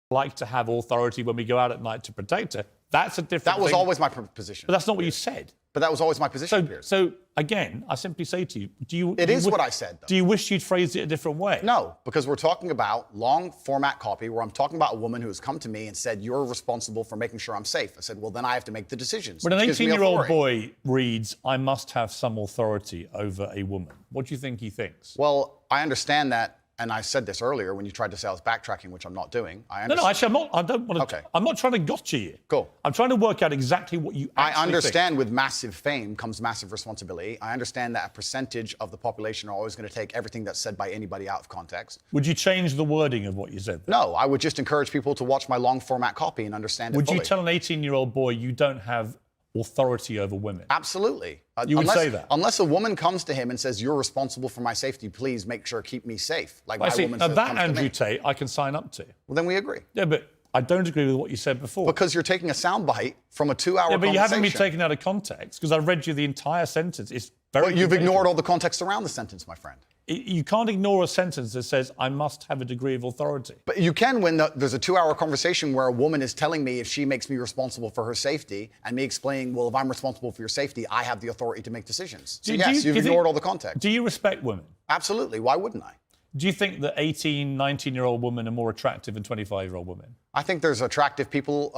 like to have authority when we go out at night to protect her. That's a different That was thing. always my position. But that's not what you said. But that was always my position, Piers. So again, I simply say to you, It is what I said, though. Do you wish you'd phrased it a different way? No, because we're talking about long format copy where I'm talking about a woman who has come to me and said, you're responsible for making sure I'm safe. I said, well, then I have to make the decisions. When an 18-year-old boy reads, I must have some authority over a woman, what do you think he thinks? Well, I understand that. And I said this earlier when you tried to say I was backtracking, which I'm not doing. No, actually, I'm not. I don't want to. Okay. I'm not trying to gotcha you. Cool. I'm trying to work out exactly what you actually I understand think. with massive fame comes massive responsibility. I understand that a percentage of the population are always going to take everything that's said by anybody out of context. Would you change the wording of what you said there? No, I would just encourage people to watch my long format copy and understand it Would fully. you tell an 18-year-old boy you don't have authority over women? Absolutely. You would say that? Unless a woman comes to him and says, you're responsible for my safety, please make sure keep me safe. Like my woman now says, that comes to Andrew me. Tate, I can sign up to. Well, then we agree. Yeah, but I don't agree with what you said before. Because you're taking a soundbite from a 2-hour conversation. Yeah, but you haven't been taken out of context, because I read you the entire sentence. It's very But you've confusing. ignored all the context around the sentence, my friend. You can't ignore a sentence that says, I must have a degree of authority. But you can when there's a 2-hour conversation where a woman is telling me if she makes me responsible for her safety and me explaining, well, if I'm responsible for your safety, I have the authority to make decisions. So yes, you've ignored all the context. Do you respect women? Absolutely. Why wouldn't I? Do you think that 18, 19-year-old women are more attractive than 25-year-old women? I think there's attractive people.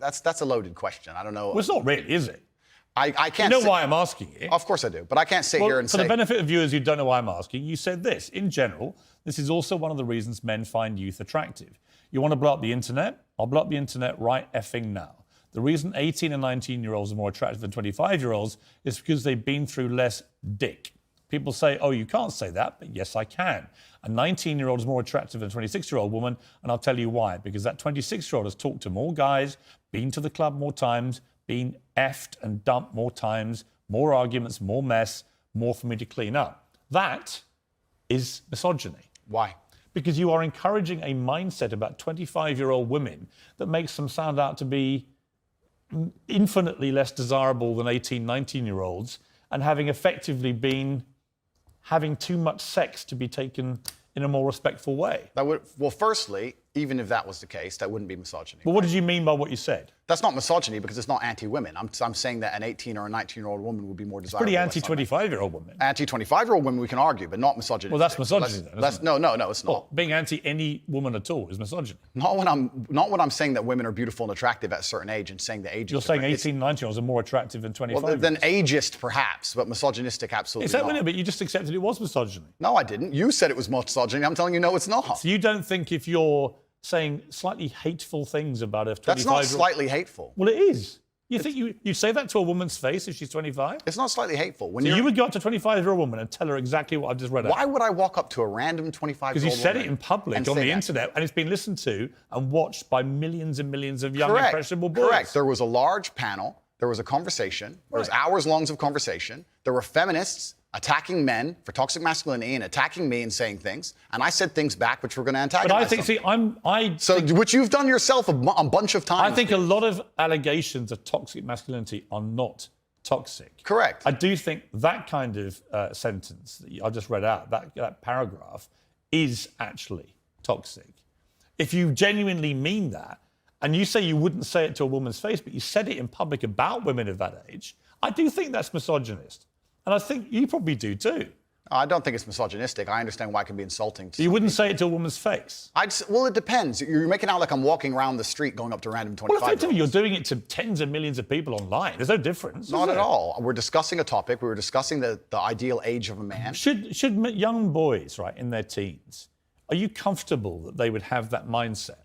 That's a loaded question. I don't know. Well, it's not really, is it? I can't. You know why I'm asking you? Of course I do, but I can't sit here and for say. the benefit of viewers who don't know why I'm asking, you said this. In general, this is also one of the reasons men find youth attractive. You want to blow up the internet? I'll blow up the internet right effing now. The reason 18 and 19-year-olds are more attractive than 25-year-olds is because they've been through less dick. People say, oh, you can't say that, but yes, I can. A 19-year-old is more attractive than a 26-year-old woman, and I'll tell you why. Because that 26-year-old has talked to more guys, been to the club more times, been effed and dumped more times, more arguments, more mess, more for me to clean up. That is misogyny. Why? Because you are encouraging a mindset about 25-year-old women that makes them sound out to be infinitely less desirable than 18, 19-year-olds, and having effectively been having too much sex to be taken in a more respectful way. Well, firstly, even if that was the case, that wouldn't be misogyny. But what did you mean by what you said? That's not misogyny because it's not anti-women. I'm saying that an 18 or a 19-year-old woman would be more desirable. Pretty anti-25-year-old woman. Anti-25-year-old women we can argue, but not misogyny. Well, that's misogyny then, isn't it? No, it's not. Well, being anti any woman at all is misogyny. Not when I'm saying that women are beautiful and attractive at a certain age and saying the age You're is saying different. 18, 19-year-olds are more attractive than 25 Well, then ageist perhaps, but misogynistic absolutely Is that not. but you just accepted it was misogyny? No, I didn't. You said it was misogyny. I'm telling you, no, it's not. So you don't think if you're saying slightly hateful things about a 25-year-old... That's not slightly hateful. Well, it is. You think you say that to a woman's face if she's 25? It's not slightly hateful. So you would go up to a 25-year-old woman and tell her exactly what I've just read out? Why would I walk up to a random 25-year-old woman? Because you said it in public on the internet, and it's been listened to and watched by millions and millions of young, impressionable boys. Correct. There was a large panel. There was a conversation. There was hours long of conversation. There were feminists attacking men for toxic masculinity and attacking me and saying things. And I said things back which were going to antagonize them. Which you've done yourself a bunch of times. I think a lot of allegations of toxic masculinity are not toxic. Correct. I do think that kind of sentence that I just read out, that paragraph, is actually toxic. If you genuinely mean that, and you say you wouldn't say it to a woman's face, but you said it in public about women of that age, I do think that's misogynist. And I think you probably do too. I don't think it's misogynistic. I understand why it can be insulting to You wouldn't say it to a woman's face? Well, it depends. You're making out like I'm walking around the street going up to random 25-year-olds. Well, effectively, you're doing it to tens of millions of people online. There's no difference. Not at all. We're discussing a topic. We were discussing the ideal age of a man. Should young boys, right, in their teens, are you comfortable that they would have that mindset?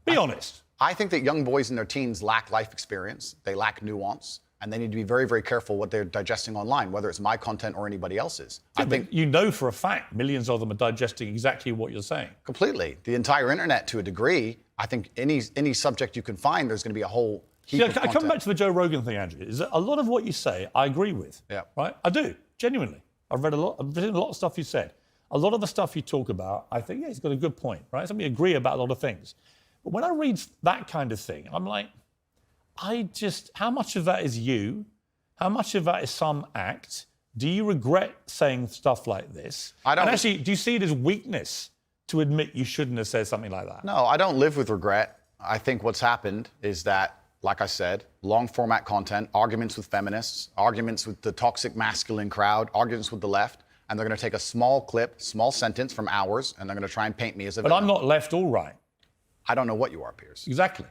Be honest. I think that young boys in their teens lack life experience. They lack nuance. And they need to be very, very careful what they're digesting online, whether it's my content or anybody else's. Yeah, I think you know for a fact millions of them are digesting exactly what you're saying. Completely. The entire internet, to a degree, I think any subject you can find, there's going to be a whole heap of content. I come back to the Joe Rogan thing, Andrew. Is that a lot of what you say, I agree with. Yeah. Right? I do, genuinely. I've written a lot of stuff you said. A lot of the stuff you talk about, I think, yeah, he's got a good point, right? So we agree about a lot of things. But when I read that kind of thing, I'm like, how much of that is you? How much of that is some act? Do you regret saying stuff like this? I don't. And actually, do you see it as weakness to admit you shouldn't have said something like that? No, I don't live with regret. I think what's happened is that, like I said, long format content, arguments with feminists, arguments with the toxic masculine crowd, arguments with the left, and they're going to take a small clip, small sentence from ours, and they're going to try and paint me as a villain. But I'm not left or right. I don't know what you are, Piers. Exactly.